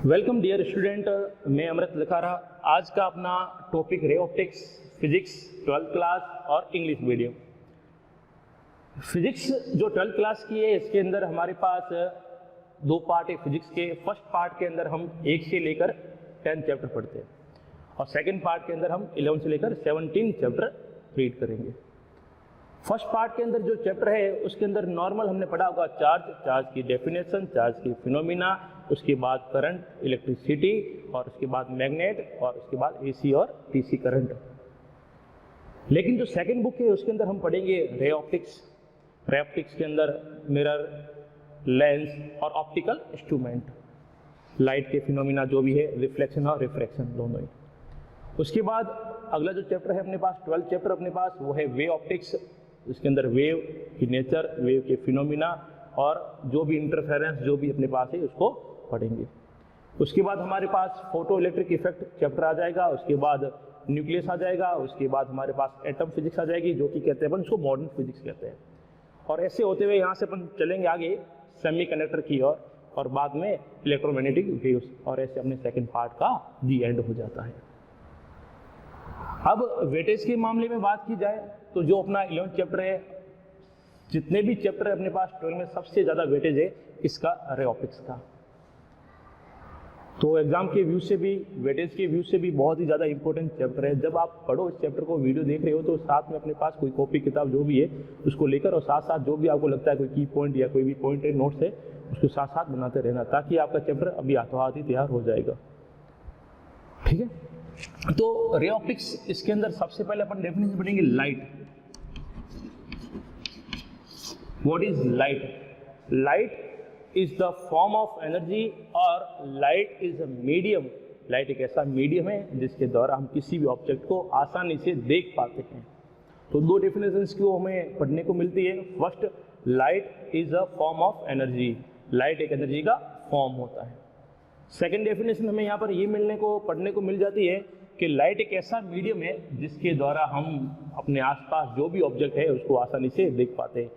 Welcome dear student, मैं अमृत लखारा। आज का अपना topic ray optics, physics 12th class और इंग्लिश मीडियम। फिजिक्स जो 12th क्लास की है, इसके अंदर हमारे पास दो पार्ट है फिजिक्स के। फर्स्ट पार्ट के अंदर हम 1 से लेकर 10 चैप्टर पढ़ते हैं और सेकंड पार्ट के अंदर हम 11 से लेकर 17 चैप्टर रीड करेंगे। फर्स्ट पार्ट के अंदर जो चैप्टर है उसके अंदर नॉर्मल हमने पढ़ा होगा चार्ज की डेफिनेशन, चार्ज की फिनोमिना, उसके बाद करंट, इलेक्ट्रिसिटी और उसके बाद मैग्नेट और उसके बाद एसी और डीसी करंट। लेकिन जो सेकंड बुक है उसके अंदर हम पढ़ेंगे रे ऑप्टिक्स। रे ऑप्टिक्स के अंदर मिरर, लेंस और ऑप्टिकल इंस्ट्रूमेंट, लाइट के फिनोमिना जो भी है, रिफ्लेक्शन और रिफ्रैक्शन दोनों ही। उसके बाद अगला जो चैप्टर है अपने पास 12th चैप्टर अपने पास, वो है वे ऑप्टिक्स। इसके अंदर वेव की नेचर, वेव के फिनोमिना और जो भी इंटरफेरेंस जो भी अपने पास है उसको पढ़ेंगे। उसके बाद हमारे पास फोटो इलेक्ट्रिक इफेक्ट चैप्टर आ जाएगा। उसके बाद न्यूक्लियस आ जाएगा। उसके बाद हमारे पास एटम फिजिक्स आ जाएगी, जो कि कहते हैं अपन उसको मॉडर्न फिजिक्स कहते हैं। और ऐसे होते हुए यहाँ से अपन चलेंगे आगे सेमीकंडक्टर की ओर और बाद में इलेक्ट्रोमैग्नेटिक वेव्स, और ऐसे अपने सेकेंड पार्ट का दी एंड हो जाता है। अब वेटेज के मामले में बात की जाए तो जो अपना 11th चैप्टर है, जितने भी चैप्टर है अपने पास 12 में सबसे ज़्यादा वेटेज है इसका रे ऑप्टिक्स का। तो एग्जाम के व्यू से भी, वेटेज के व्यू से भी बहुत ही ज़्यादा इंपॉर्टेंट चैप्टर है। जब आप पढ़ो इस चैप्टर को, वीडियो देख रहे हो, तो साथ में अपने पास कोई कॉपी किताब जो भी है उसको लेकर और साथ साथ जो भी आपको लगता है कोई की पॉइंट या कोई भी पॉइंट है, नोट्स है, उसको साथ साथ बनाते रहना, ताकि आपका चैप्टर अभी हाथों हाथ ही तैयार हो जाएगा। ठीक है, तो रे ऑप्टिक्स, इसके अंदर सबसे पहले अपन डेफिनेशन पढ़ेंगे light. What is light? Light is the form of energy और light is a medium. Light एक ऐसा मीडियम है जिसके द्वारा हम किसी भी ऑब्जेक्ट को आसानी से देख पाते हैं। तो दो डेफिनेशंस की हमें पढ़ने को मिलती है। First, light is a form of energy. Light एक एनर्जी का फॉर्म होता है। सेकेंड डेफिनेशन हमें यहाँ पर ये पढ़ने को मिल जाती है कि लाइट एक ऐसा मीडियम है जिसके द्वारा हम अपने आसपास जो भी ऑब्जेक्ट है उसको आसानी से देख पाते हैं।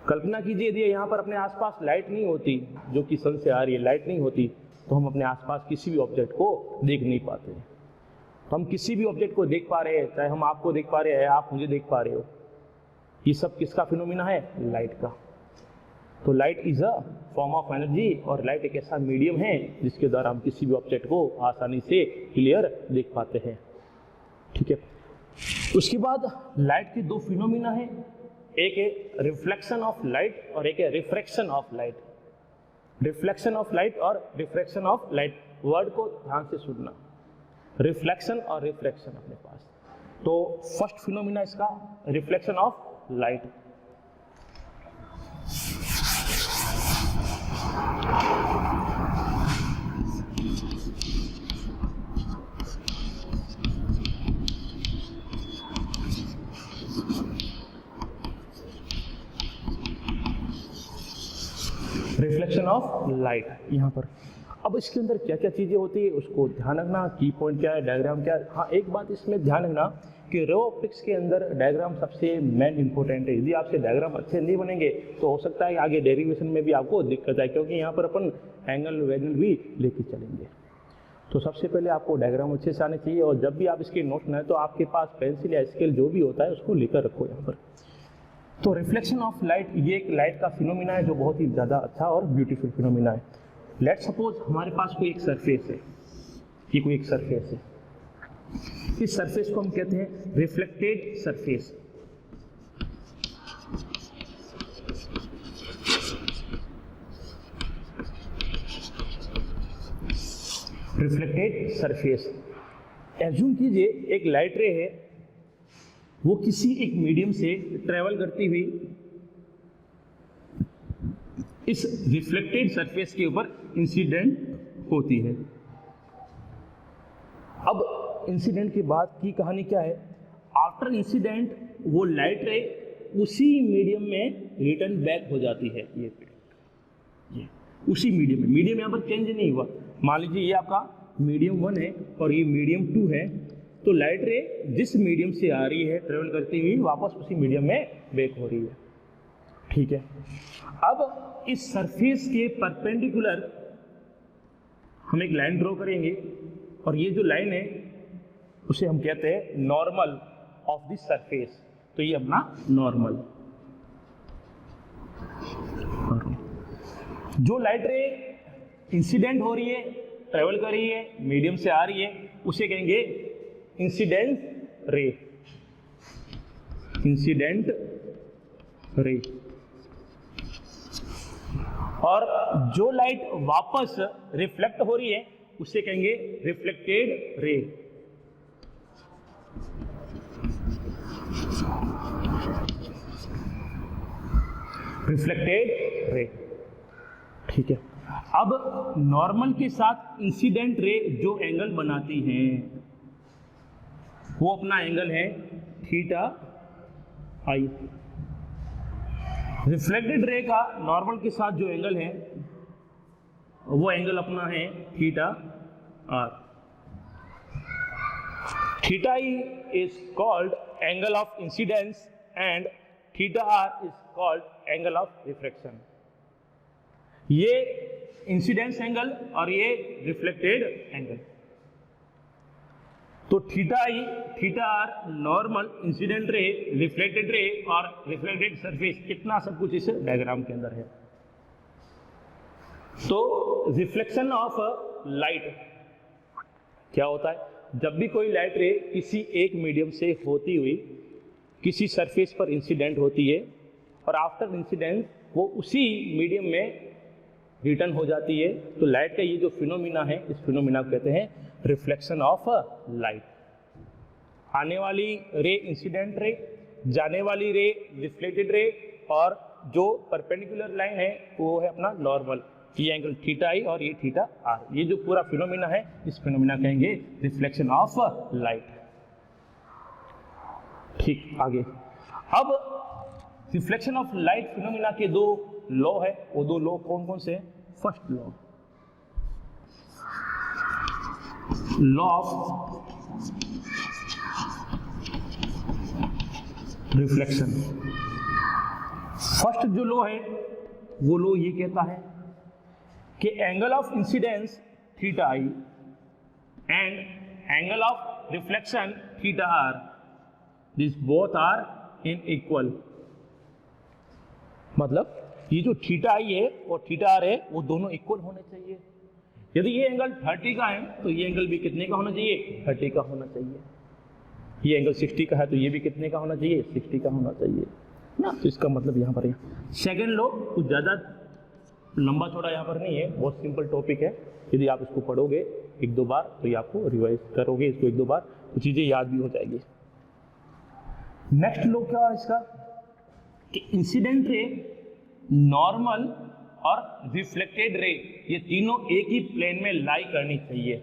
कल्पना कीजिए यदि यहाँ पर अपने आसपास लाइट नहीं होती, जो कि सन से आ रही है, लाइट नहीं होती, तो हम अपने आसपास किसी भी ऑब्जेक्ट को देख नहीं पाते। तो हम किसी भी ऑब्जेक्ट को देख पा रहे हैं, चाहे हम आपको देख पा रहे हैं, आप मुझे देख पा रहे हो, ये सब किसका फिनोमिना है? लाइट का। तो light is a form of energy और लाइट एक ऐसा मीडियम है जिसके द्वारा हम किसी भी ऑब्जेक्ट को आसानी से क्लियर देख पाते हैं। ठीक है, उसके बाद लाइट के दो फिनोमिना है, एक है रिफ्लेक्शन ऑफ लाइट और एक है refraction of light. Reflection of light और रिफ्रैक्शन ऑफ लाइट, वर्ड को ध्यान से सुनना, रिफ्लेक्शन और रिफ्रैक्शन अपने पास। तो फर्स्ट फिनोमिना इसका reflection of light. Reflection of light यहाँ पर। अब इसके अंदर क्या क्या चीज़ें होती है उसको ध्यान रखना, की पॉइंट क्या है, डायग्राम क्या है। हाँ, एक बात इसमें ध्यान रखना कि रे ऑप्टिक्स के अंदर डायग्राम सबसे मेन इंपॉर्टेंट है। यदि आपसे डायग्राम अच्छे नहीं बनेंगे तो हो सकता है आगे डेरिवेशन में भी आपको दिक्कत आए, क्योंकि यहाँ पर अपन एंगल वैंगल भी लेके चलेंगे। तो सबसे पहले आपको डायग्राम अच्छे से आने चाहिए, और जब भी आप इसके नोट्स बनाए तो आपके पास पेंसिल या स्केल जो भी होता है उसको लेकर रखो यहाँ पर। तो रिफ्लेक्शन ऑफ लाइट, ये एक लाइट का फिनोमिना है जो बहुत ही ज़्यादा अच्छा और ब्यूटीफुल फिनोमिना है। लेट सपोज हमारे पास कोई एक सरफेस है, ये कोई एक सरफेस है, इस सरफेस को हम कहते हैं reflected surface. Reflected surface, assume कीजिए एक लाइट रे है, वो किसी एक मीडियम से ट्रेवल करती हुई इस रिफ्लेक्टेड सरफेस के ऊपर इंसिडेंट होती है। अब इंसिडेंट के बाद की कहानी क्या है? आफ्टर इंसिडेंट वो लाइट रे उसी मीडियम में रिटर्न बैक हो जाती है। ये उसी मीडियम में, मीडियम यहाँ पर चेंज नहीं हुआ। मान लीजिए ये आपका मीडियम 1 है और ये मीडियम 2 है, तो लाइट रे जिस मीडियम से आ रही है ट्रेवल करती हुई वापस उसी मीडियम में बैक हो रही है। ठीक है, अब इस सरफेस के परपेंडिकुलर हम एक लाइन ड्रॉ करेंगे और ये जो लाइन है उसे हम कहते हैं नॉर्मल ऑफ दिस सरफेस। तो ये अपना नॉर्मल। जो लाइट रे इंसिडेंट हो रही है, ट्रेवल कर रही है, मीडियम से आ रही है, उसे कहेंगे इंसिडेंट रे। Incident ray. और जो लाइट वापस रिफ्लेक्ट हो रही है उसे कहेंगे रिफ्लेक्टेड रे। रिफ्लेक्टेड रे। ठीक है। अब नॉर्मल के साथ इंसिडेंट रे जो एंगल बनाती हैं वो अपना एंगल है थीटा आई। रिफ्लेक्टेड रे का नॉर्मल के साथ जो एंगल है वो एंगल अपना है theta r. Theta e is called angle of incidence and theta r is called angle of refraction. ये इंसिडेंस एंगल और ये रिफ्लेक्टेड एंगल। तो theta i, theta r, normal, incident ray, reflected ray और reflected surface, इतना सब कुछ इस diagram के अंदर है। तो रिफ्लेक्शन ऑफ लाइट क्या होता है? जब भी कोई लाइट रे किसी एक मीडियम से होती हुई किसी सरफेस पर इंसिडेंट होती है और आफ्टर इंसिडेंट वो उसी मीडियम में रिटर्न हो जाती है, तो लाइट का ये जो फिनोमिना है, इस फिनोमिना को कहते हैं रिफ्लेक्शन ऑफ लाइट। आने वाली रे इंसिडेंट रे, जाने वाली रे रिफ्लेक्टेड रे, और जो परपेंडिकुलर लाइन है वो है अपना नॉर्मल। ये एंगल थीटा आई और ये थीटा आर, ये जो पूरा फिनोमिना है इस फिनोमिना कहेंगे रिफ्लेक्शन ऑफ लाइट। ठीक, आगे। अब रिफ्लेक्शन ऑफ लाइट फिनोमिना के दो लॉ है, वो दो लॉ कौन कौन से? First law of reflection. First जो लॉ है वो लॉ ये कहता है कि angle of incidence theta i and angle of reflection theta r, this both are in equal. मतलब ये जो थीटा आई है और थीटा आर है वो दोनों इक्वल होने चाहिए। यदि ये एंगल 30 का है तो ये एंगल भी कितने का होना चाहिए? 30 का होना चाहिए। ये एंगल 60 का है तो ये भी कितने का होना चाहिए? 60 का होना चाहिए ना। तो इसका मतलब यहाँ पर सेकंड लॉ कुछ ज़्यादा लंबा चौड़ा यहाँ पर नहीं है, बहुत सिंपल टॉपिक है। यदि आप इसको पढ़ोगे एक दो बार तो ये आपको रिवाइज करोगे इसको एक दो बार तो चीज़ें याद भी हो जाएगी। नेक्स्ट लॉ क्या है इसका कि इंसिडेंट रे, नॉर्मल और रिफ्लेक्टेड रे ये तीनों एक ही प्लेन में लाई करनी चाहिए।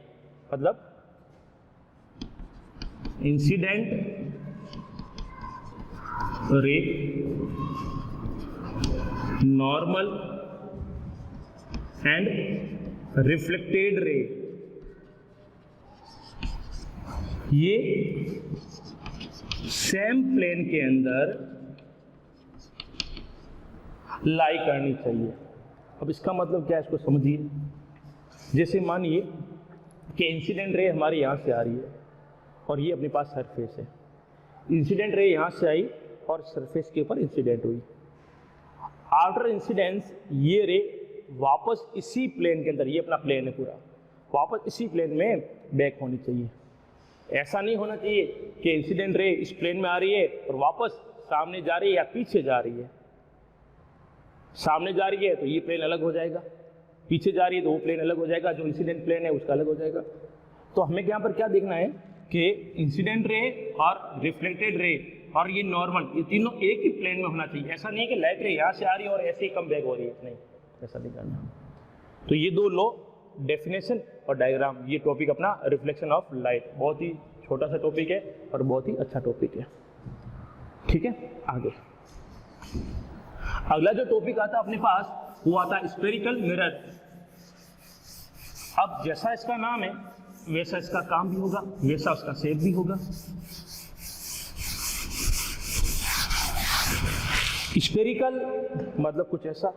मतलब incident ray, normal and reflected ray ये सेम प्लेन के अंदर लाई करनी चाहिए। अब इसका मतलब क्या है, इसको समझिए। जैसे मानिए कि इंसिडेंट रे हमारे यहाँ से आ रही है और ये अपने पास सरफेस है। इंसिडेंट रे यहाँ से आई और सरफेस के ऊपर इंसिडेंट हुई। आफ्टर इंसिडेंस ये रे वापस इसी प्लेन के अंदर, ये अपना प्लेन है पूरा, वापस इसी प्लेन में बैक होनी चाहिए। ऐसा नहीं होना चाहिए कि इंसिडेंट रे इस प्लेन में आ रही है और वापस सामने जा रही है या पीछे जा रही है। सामने जा रही है तो ये प्लेन अलग हो जाएगा, पीछे जा रही है तो वो प्लेन अलग हो जाएगा, जो इंसिडेंट प्लेन है उसका अलग हो जाएगा। तो हमें यहाँ पर क्या देखना है कि इंसिडेंट रे और रिफ्लेक्टेड रे और ये नॉर्मल, ये तीनों एक ही प्लेन में होना चाहिए। ऐसा नहीं है कि लाइट रे यहाँ से आ रही है और ऐसे ही कम बैक हो रही है, नहीं, ऐसा नहीं करना। तो ये दो लॉ, डेफिनेशन और डायग्राम, ये टॉपिक अपना रिफ्लेक्शन ऑफ लाइट, बहुत ही छोटा सा टॉपिक है और बहुत ही अच्छा टॉपिक है। ठीक है, आगे अगला जो टॉपिक आता है अपने पास वो आता है स्फेरिकल मिरर। अब जैसा इसका नाम है वैसा इसका काम भी होगा, वैसा उसका शेप भी होगा। स्फेरिकल मतलब कुछ ऐसा,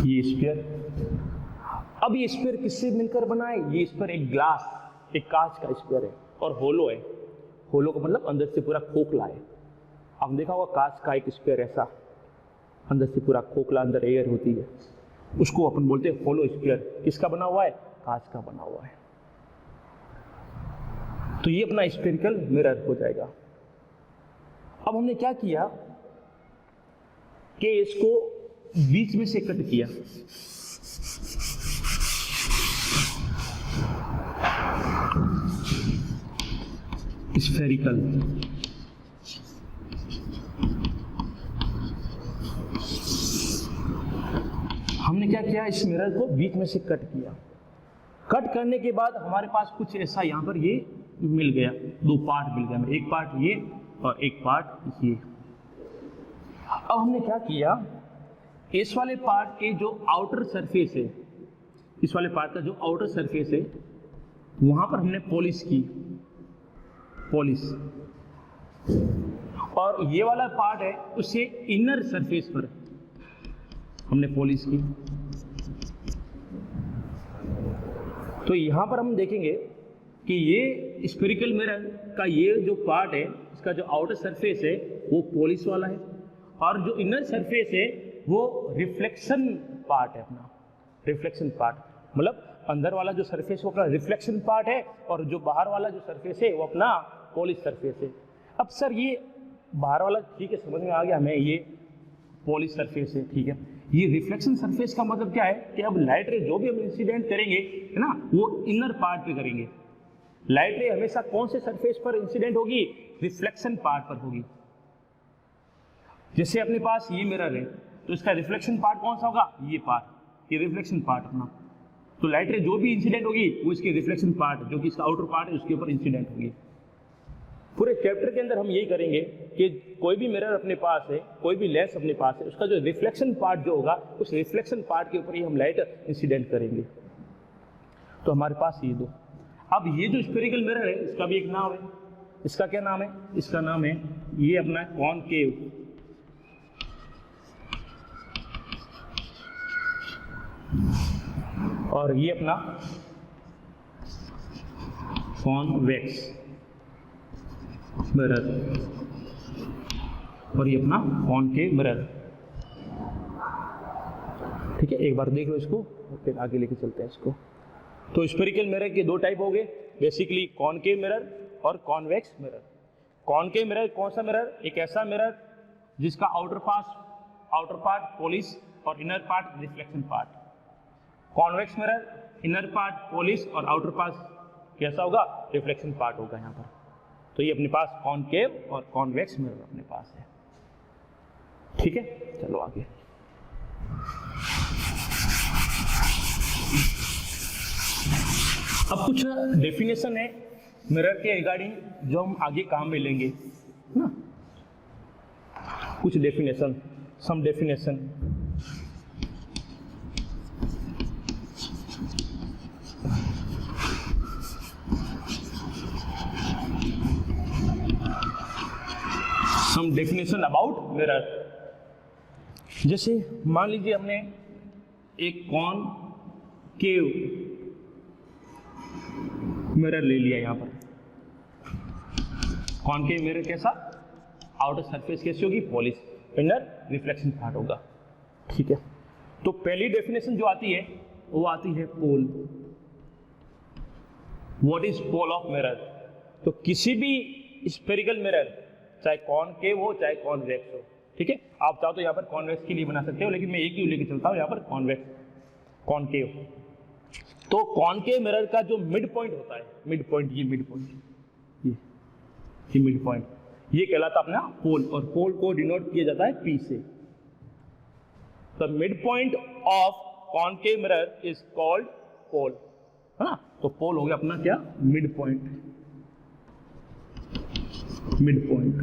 ये स्फीयर। अब ये स्फीयर किससे मिलकर बना है? ये स्फीयर एक ग्लास, एक कांच का स्फीयर है और होलो है। होलो का मतलब अंदर से पूरा खोखला है। आपने देखा होगा कांच का एक स्फीयर ऐसा, अंदर से पूरा खोखला, अंदर एयर होती है, उसको अपन बोलते हैं होलो स्फीयर। किसका बना हुआ है? कांच का बना हुआ है। तो ये अपना स्फेरिकल मिरर हो जाएगा। अब हमने क्या किया कि इसको बीच में से कट किया। स्फेरिकल, हमने क्या किया? इस मिरर को बीच में से कट किया। कट करने के बाद हमारे पास कुछ ऐसा यहां पर ये मिल गया, दो पार्ट मिल गया, एक पार्ट ये और एक पार्ट ये। अब हमने क्या किया? इस वाले पार्ट के जो आउटर सरफेस है, इस वाले पार्ट का जो आउटर सरफेस है, वहां पर हमने पॉलिश की, पॉलिश। और ये वाला पार्ट है उसे इनर सरफेस पर हमने पॉलिश की। तो यहां पर हम देखेंगे कि ये स्फेरिकल मिरर का ये जो पार्ट है, इसका जो आउटर सरफेस है वो पॉलिश वाला है, और जो इनर सरफेस है वो रिफ्लेक्शन पार्ट है अपना। रिफ्लेक्शन पार्ट मतलब अंदर वाला जो सरफेस है वो अपना रिफ्लेक्शन पार्ट है, और जो बाहर वाला जो सरफेस है वो अपना पॉलिश सरफेस है। अब सर ये बाहर वाला ठीक है, समझ में आ गया हमें, ये पॉलिश सरफेस है, ठीक है। ये रिफ्लेक्शन सरफेस का मतलब क्या है कि अब लाइट रे जो भी हम इंसिडेंट करेंगे, है ना, वो इनर पार्ट पे करेंगे। लाइट रे हमेशा कौन से सरफेस पर इंसिडेंट होगी? रिफ्लेक्शन पार्ट पर होगी। जैसे अपने पास ये मिरर है तो इसका रिफ्लेक्शन पार्ट कौन सा होगा? ये पार्ट, ये रिफ्लेक्शन पार्ट अपना। तो लाइट रे जो भी इंसिडेंट होगी वो इसके रिफ्लेक्शन पार्ट, जो कि इसका आउटर पार्ट है, उसके ऊपर इंसिडेंट होगी। पूरे चैप्टर के अंदर हम यही करेंगे कि कोई भी मिरर अपने पास है, कोई भी लेंस अपने पास है, उसका जो रिफ्लेक्शन पार्ट जो होगा उस रिफ्लेक्शन पार्ट के ऊपर ही हम लाइट इंसिडेंट करेंगे। तो हमारे पास ये दो। अब ये जो स्फेरिकल मिरर है इसका भी एक नाम है। इसका क्या नाम है? इसका नाम है, ये अपना कॉनकेव, और ये अपना कॉन्वेक्स मिरर, और ये अपना कॉनकेव मिरर। ठीक है, एक बार देख लो इसको और फिर आगे लेके चलते हैं इसको। तो स्फेरिकल मिरर के दो टाइप हो गए बेसिकली, कॉनकेव मिरर और कॉन्वेक्स मिरर। कॉनकेव मिरर कौन सा मिरर? एक ऐसा मिरर जिसका आउटर पार्ट पॉलिश और inner part reflection part. Convex mirror inner part polish और आउटर पार्ट कैसा होगा? रिफ्लेक्शन पार्ट होगा यहाँ पर। तो ये अपने पास कॉनकेव और कॉन्वेक्स मिरर अपने पास है। ठीक है, चलो आगे। अब कुछ डेफिनेशन है मिरर के रिगार्डिंग जो हम आगे काम में लेंगे ना। कुछ definition, some definition. Some definition about mirror. जैसे मान लीजिए हमने एक कॉनकेव मिरर ले लिया। यहाँ पर कॉनकेव मिरर कैसा? आउटर सरफेस कैसी होगी? पॉलिश, इनर रिफ्लेक्शन पार्ट होगा। ठीक है, तो पहली डेफिनेशन जो आती है वो आती है pole. What is pole of mirror? तो किसी भी स्फेरिकल मिरर, चाहे कॉनकेव हो चाहे कॉन्वेक्स हो, ठीक है, आप चाहो तो यहाँ पर कॉन्वेक्स के लिए बना सकते हो, लेकिन मैं एक ही लेके चलता हूँ यहाँ पर कॉन्वेक्स, कॉनकेव। तो कॉनकेव मिरर का जो मिड पॉइंट होता है, मिड पॉइंट, ये मिड पॉइंट, ये मिड पॉइंट, ये कहलाता अपना पोल, और पोल को डिनोट किया जाता है P से। The mid point of concave mirror is called pole, है ना। तो पोल हो गया अपना क्या? Mid point, mid point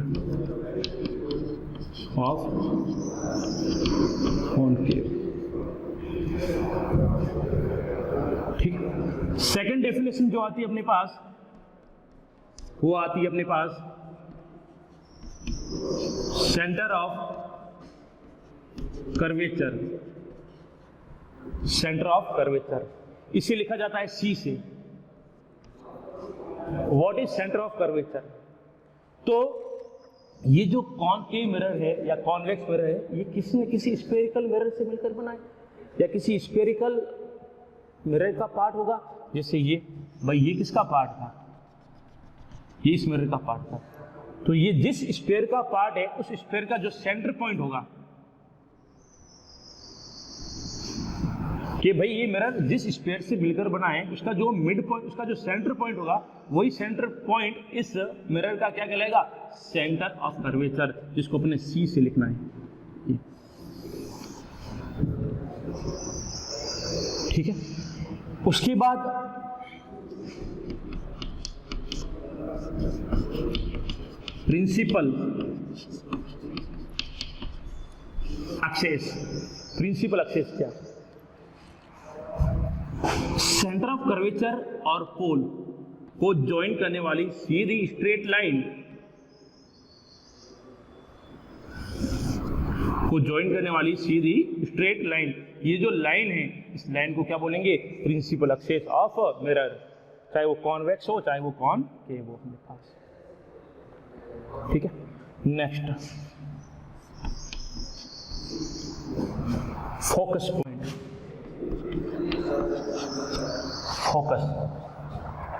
of concave. ठीक, सेकंड डेफिनेशन जो आती है अपने पास, वो आती है अपने पास centre of curvature. Centre of curvature, इसे लिखा जाता है सी से। What is centre of curvature? तो ये जो कॉनकेव मिरर है या कॉन्वेक्स मिरर है, ये किसी न किसी स्फेरिकल मिरर से मिलकर बना है या किसी स्फेरिकल मिरर का पार्ट होगा। जैसे ये, भाई ये किसका पार्ट था? ये इस मिरर का पार्ट था। तो ये जिस स्फेयर का पार्ट है, उस स्फेयर का जो सेंटर पॉइंट होगा, कि भाई ये मिरर जिस स्फेयर से मिलकर बना है, उसका जो मिड पॉइंट, उसका जो सेंटर पॉइंट होगा, वही सेंटर पॉइंट इस मिरर का क्या कहलाएगा? सेंटर ऑफ कर्वेचर, जिसको अपने सी से लिखना है। ठीक है। उसके बाद प्रिंसिपल एक्सेस। प्रिंसिपल एक्सेस क्या? सेंटर ऑफ कर्वेचर और पोल को ज्वाइन करने वाली सीधी स्ट्रेट लाइन को ज्वाइन करने वाली सीधी स्ट्रेट लाइन, ये जो लाइन है, इस लाइन को क्या बोलेंगे? प्रिंसिपल एक्सेस ऑफ मिरर, चाहे वो कॉन्वेक्स हो चाहे वो कॉनकेव हो अपने पास। ठीक है। Next, focus point.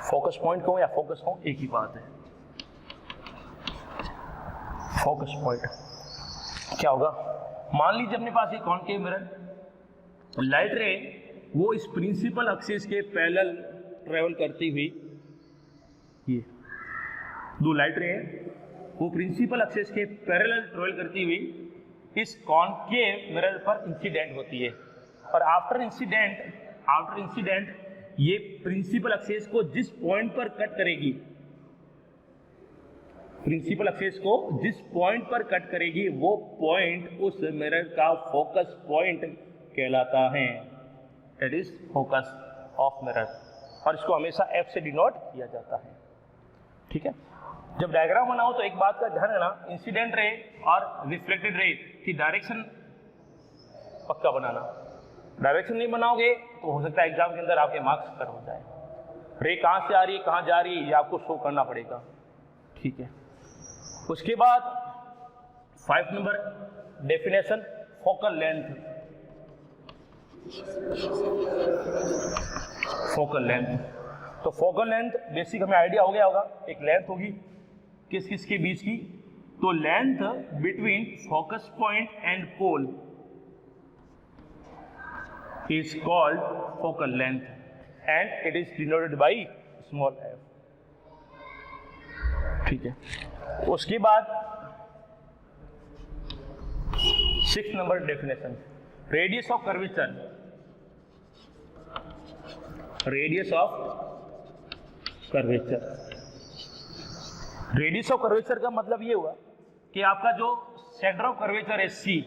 Focus point कहूं या फोकस कहूं, एक ही बात है। फोकस पॉइंट क्या होगा? मान लीजिए अपने पास एक कॉनकेव मिरर, लाइट रे वो इस प्रिंसिपल एक्सिस के पैरेलल ट्रेवल करती हुई, ये दो लाइट रे हैं, वो प्रिंसिपल एक्सिस के पैरेलल ट्रेवल करती हुई इस कॉनकेव मिरर पर इंसिडेंट होती है। और आफ्टर इंसिडेंट ये प्रिंसिपल एक्सिस को जिस पॉइंट पर कट करेगी, प्रिंसिपल एक्सिस को जिस पॉइंट पर कट करेगी, वो पॉइंट उस मिरर का फोकस पॉइंट कहलाता है। That is focus of mirror, और इसको हमेशा एफ से डिनोट किया जाता है। ठीक है। जब डायग्राम बनाओ तो एक बात का ध्यान रखना, इंसिडेंट रे और रिफ्लेक्टेड रे की डायरेक्शन पक्का बनाना। डायरेक्शन नहीं बनाओगे तो हो सकता है एग्जाम के अंदर आपके मार्क्स कट हो जाए। रे कहाँ से आ रही है, कहाँ जा रही है, ये आपको शो करना पड़ेगा। ठीक है। उसके बाद 5 number definition, focal length. Focal length, तो फोकल लेंथ बेसिक हमें आइडिया हो गया होगा, एक लेंथ होगी किस किस के बीच की, तो length between focus point and pole is called focal length and it is denoted by small f। ठीक है। उसके बाद 6 number definition, radius of curvature. Radius of curvature, radius of curvature का मतलब ये हुआ कि आपका जो सेंटर ऑफ कर्वेचर है सी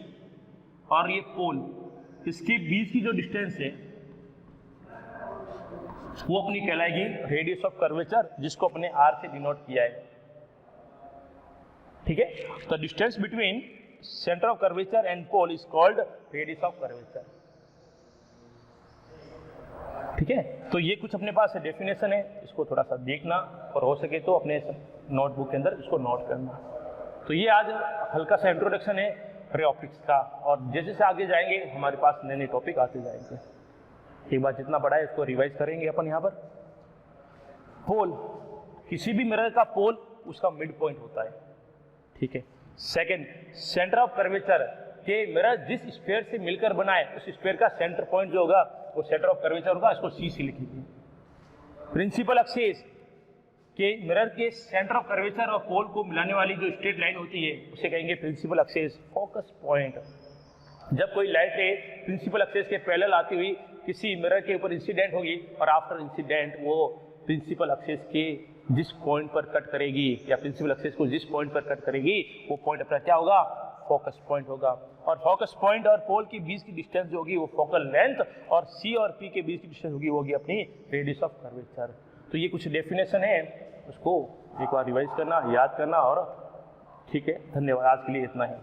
और ये पोल, इसके बीच की जो डिस्टेंस है वो अपनी कहलाएगी रेडियस ऑफ कर्वेचर, जिसको अपने आर से डिनोट किया है। ठीक है। तो distance between centre of curvature and pole is called radius of curvature. ठीक है। तो ये कुछ अपने पास डेफिनेशन है, इसको थोड़ा सा देखना और हो सके तो अपने नोटबुक के अंदर इसको नोट करना। तो ये आज हल्का सा इंट्रोडक्शन है रे ऑप्टिक्स का, और जैसे जैसे आगे जाएंगे हमारे पास नए नए टॉपिक आते जाएंगे। एक बार जितना पढ़ा है इसको रिवाइज करेंगे अपन। यहाँ पर पोल, किसी भी मिरर का पोल उसका मिड पॉइंट होता है। ठीक है। सेकंड, सेंटर ऑफ कर्वेचर, के मिरर जिस स्फीयर से मिलकर बना है उस स्फीयर का सेंटर पॉइंट जो होगा वो सेंटर ऑफ कर्वेचर होगा, इसको सी से लिखेंगे। प्रिंसिपल एक्सिस, के मिरर के सेंटर ऑफ कर्वेचर और पोल को मिलाने वाली जो स्ट्रेट लाइन होती है उसे कहेंगे प्रिंसिपल एक्सिस। फोकस पॉइंट, जब कोई लाइट रे प्रिंसिपल एक्सिस के पैरेलल आती हुई किसी मिरर के ऊपर इंसिडेंट होगी और आफ्टर इंसिडेंट वो प्रिंसिपल एक्सिस के जिस पॉइंट पर कट करेगी या प्रिंसिपल एक्सिस को जिस पॉइंट पर कट करेगी वो पॉइंट अपना क्या होगा? फोकस पॉइंट होगा। और फोकस पॉइंट और पोल के बीच की डिस्टेंस जो होगी वो फोकल लेंथ, और सी और पी के बीच की डिस्टेंस होगी वो होगी अपनी रेडियस ऑफ कर्वेचर। तो ये कुछ डेफिनेशन है, उसको एक बार रिवाइज करना, याद करना, और ठीक है। धन्यवाद, आज के लिए इतना ही।